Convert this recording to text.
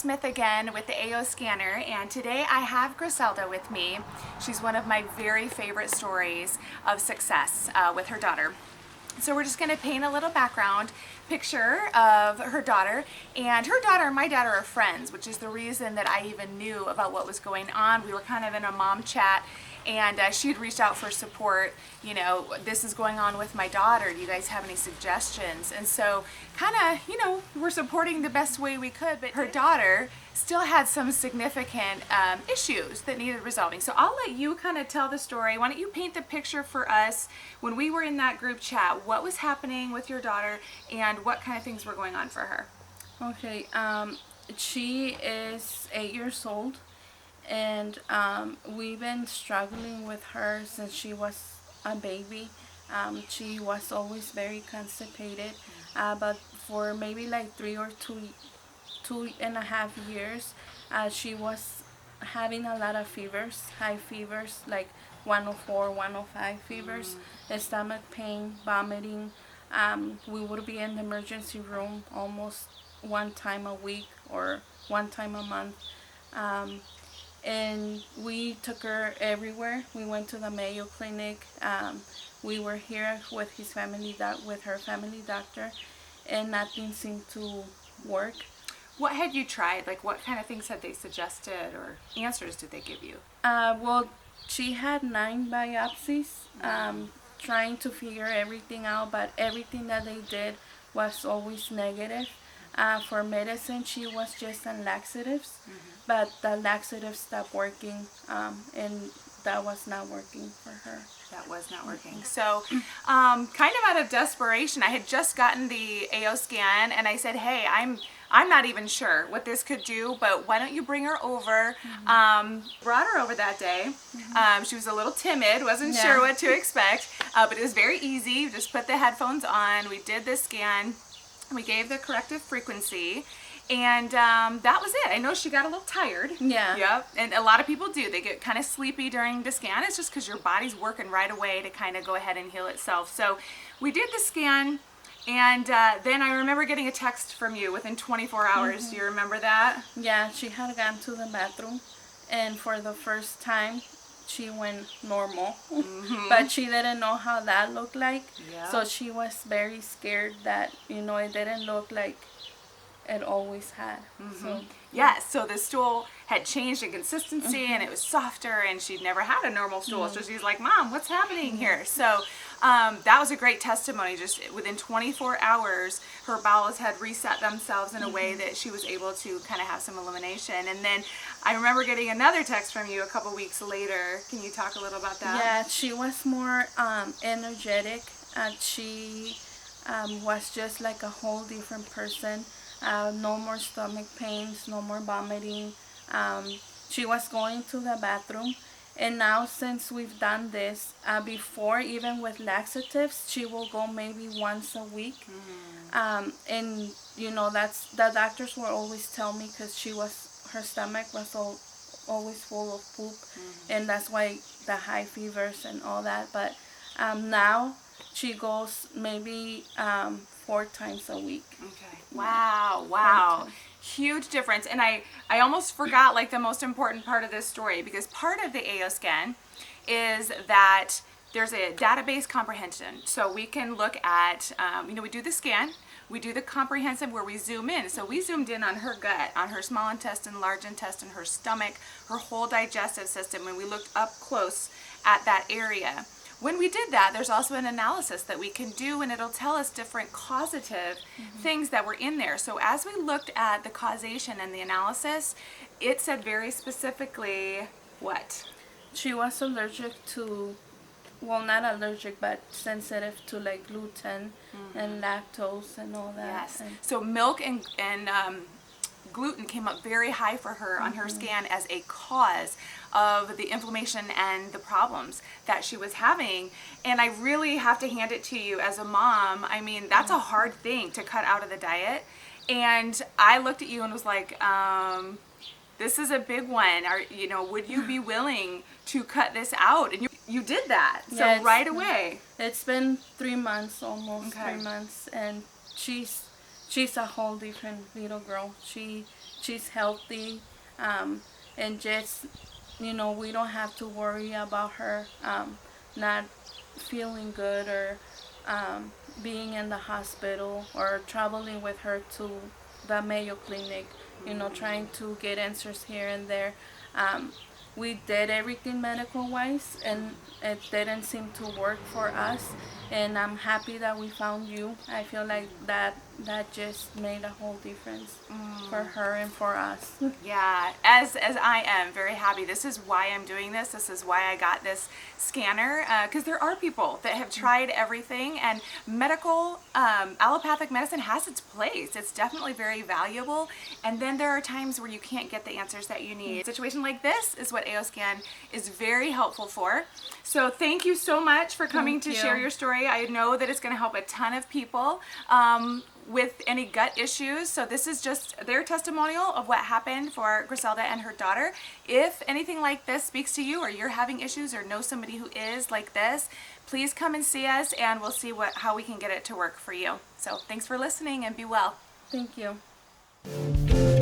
Smith again with the AO Scanner, and today I have Gricelda with me. She's one of my very favorite stories of success with her daughter. So we're just going to paint a little background picture of her daughter, and her daughter and my daughter are friends, which is the reason that I even knew about what was going on. We were kind of in a mom chat, and she had reached out for support. You know, this is going on with my daughter. Do you guys have any suggestions? And so kind of, you know, we're supporting the best way we could, but her daughter still had some significant issues that needed resolving. So I'll let you kind of tell the story. Why don't you paint the picture for us when we were in that group chat, what was happening with your daughter and what kind of things were going on for her? Okay, she is 8 years old, and we've been struggling with her since she was a baby. She was always very constipated, but for maybe like 2.5 years, she was having a lot of fevers, high fevers, like 104, 105 fevers, stomach pain, vomiting. We would be in the emergency room almost one time a week or one time a month. And we took her everywhere. We went to the Mayo Clinic. We were here with her family doctor, and nothing seemed to work. What had you tried? Like, what kind of things had they suggested or answers did they give you? Well, she had 9 biopsies, trying to figure everything out, but everything that they did was always negative. For medicine, she was just on laxatives, but the laxatives stopped working, and that was not working for her. That was not working. So kind of out of desperation, I had just gotten the AO scan, and I said, hey, I'm not even sure what this could do, but why don't you bring her over? Brought her over that day. She was a little timid, wasn't sure what to expect, but it was very easy. Just put the headphones on. We did the scan. We gave the corrective frequency, and that was it. I know she got a little tired. Yeah. Yep. And a lot of people do. They get kind of sleepy during the scan. It's just because your body's working right away to kind of go ahead and heal itself. So we did the scan, and then I remember getting a text from you within 24 hours. Do you remember that? Yeah, she had gone to the bathroom, and for the first time, she went normal, but she didn't know how that looked like. Yeah. So she was very scared that, you know, it didn't look like it always had. So yes, so the stool had changed in consistency, and it was softer, and she'd never had a normal stool. So she's like, Mom, what's happening here? So that was a great testimony. Just within 24 hours, her bowels had reset themselves in a way that she was able to kind of have some elimination. And then I remember getting another text from you a couple weeks later. Can you talk a little about that? Yeah, she was more energetic. She was just like a whole different person. No more stomach pains, no more vomiting. She was going to the bathroom, and now since we've done this, before even with laxatives, she will go maybe once a week. And you know, that's the doctors will always tell me, because her stomach was always full of poop, and that's why the high fevers and all that. But now she goes maybe 4 times a week. Okay. Wow. Huge difference. And I almost forgot like the most important part of this story, because part of the AO scan is that there's a database comprehension. So we can look at, you know, we do the scan, we do the comprehensive where we zoom in. So we zoomed in on her gut, on her small intestine, large intestine, her stomach, her whole digestive system, and we looked up close at that area. When we did that, there's also an analysis that we can do, and it'll tell us different causative things that were in there. So as we looked at the causation and the analysis, it said very specifically what? She was allergic to, well, not allergic, but sensitive to like gluten and lactose and all that. Yes. So milk and gluten came up very high for her on her scan as a cause of the inflammation and the problems that she was having. And I really have to hand it to you as a mom. I mean, that's a hard thing to cut out of the diet. And I looked at you and was like, this is a big one. You know, would you be willing to cut this out? And you did that. So Yeah, right away. It's been 3 months, almost Okay. 3 months, and she's a whole different little girl. She she's healthy, and just, we don't have to worry about her not feeling good, or being in the hospital, or traveling with her to the Mayo Clinic, trying to get answers here and there. We did everything medical wise, and it didn't seem to work for us, and I'm happy that we found you. I feel like that just made a whole difference for her and for us. Yeah, as I am very happy. This is why I'm doing this. This is why I got this scanner, because there are people that have tried everything, and medical allopathic medicine has its place. It's definitely very valuable, and then there are times where you can't get the answers that you need. A situation like this is what AOScan is very helpful for. So thank you so much for coming to share your story. I know that it's going to help a ton of people with any gut issues. So this is just their testimonial of what happened for Gricelda and her daughter. If anything like this speaks to you, or you're having issues, or know somebody who is like this, please come and see us, and we'll see how we can get it to work for you. So thanks for listening, and be well. Thank you.